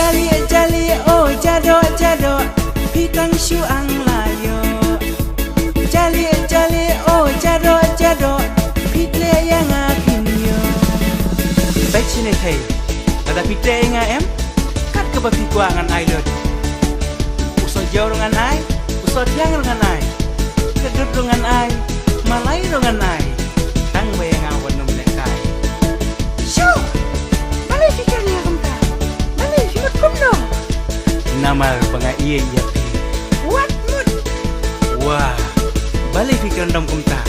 Jali jali oh jado jado pitang syuang layo. Jali jali oh jado jado pitle yang apinyo. Baik sini thầy, ada pitle nga em, kat ke bapi gua ngan ai lod. Usah jauh dengan ai, usah tiang dengan ai, kedut dengan ai, malai dengan ai. Tang bayang awan num lekai. Syuk, malai fikirnya kemta, malai fikir kumno. Nama pengai iya iya pi. What mood? Wah, balai fikir ndam kumta.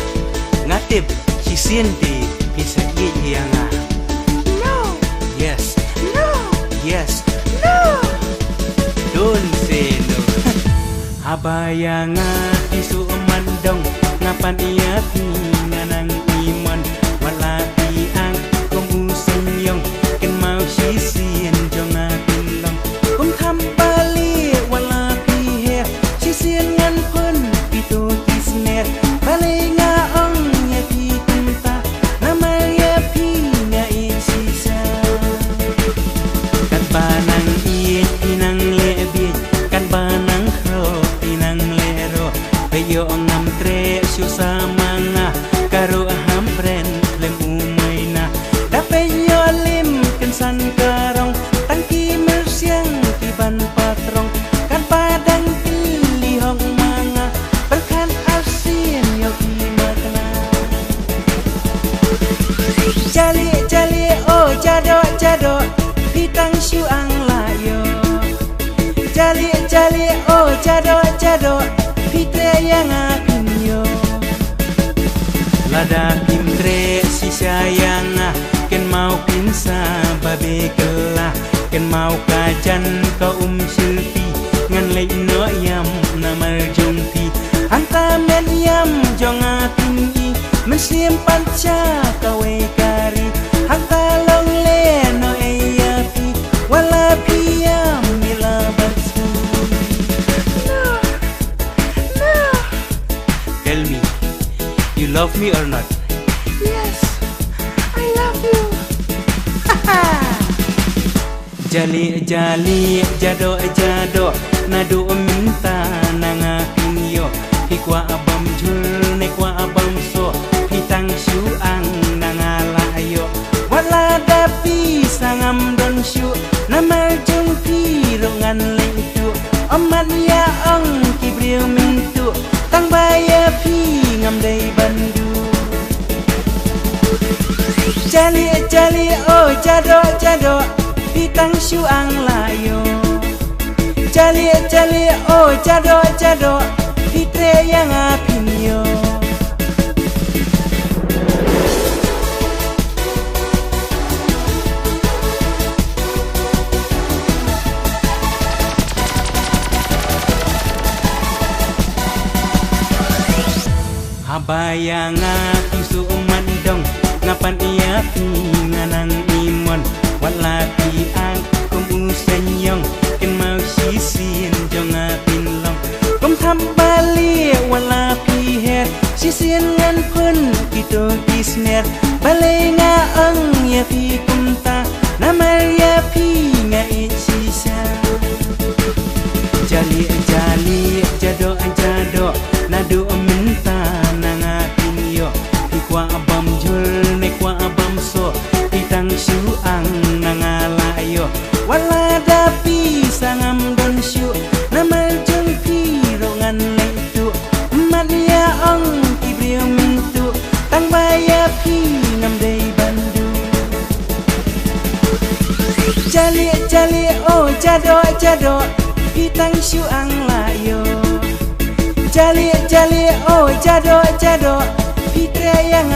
Ngatib sisien ti bisa iya iya nga. No. Yes. No. Yes. No. Don't say no. Abaya nga isu mandong ngapan iya pinganang iman walati ang kumusenyong ken mau sisien jong atinlong kum thambali walati he sisien ngan pun pitu tisner bali nga ong nya pi kunta nama ya pi nga isisa kan banang iet pinang lebi kan banang ro pinang lero payo ngam tre susah manga karo hampren lem umay na dapat nyolim kensan karong tangki mersiang tiban patrong kan padang pilihong manga berkan asin yok imakna jali jali oh jado jado pitang syuang layo jali jali oh jado jado pitre yang apinyo lada kimtre si sayang ken mau pinsa babe kelah ken mau kajan kaum silpi ngan lei no yam namar jongti hanta men yam jonga tinggi mesim panca kawe kari hanta long le no eyapi wala piyam mila batsu. No. No. Tell me, you love me or not? Yes, I love you. Jali jali jado jado nado minta nanga kinyo hikwa abam jul nekwa abam so hitang syuang nanga layo wala dapi sangam don syu nama jung pirongan lengtu amat ya ong kibriu mintu tang baya pi ngam dei bandu jali jali oh jado jado pitang syuang layo jali jali oh jado jado pitre yang apinyo. Abaya nga isu mandong ngapan iya pinganang imon walati ang kumusenyong ken mau sisin jong apinlong kum thambali walapi het sisin ngan pun pitu tisner bale nga ang ya pi kumta nama ya pi nga isisa jali jali jado jado nado minta nanga pinyo ikwa abam jul nekwa abam so pitang syuang nanga layo wala dapi sangam don syu nama jung pirongan leitu mat ya ong kibriu mintu tang baya pi ngam dei bandu jali jali oh jado jado pitang syuang layo jali jali oh jado jado pitre yang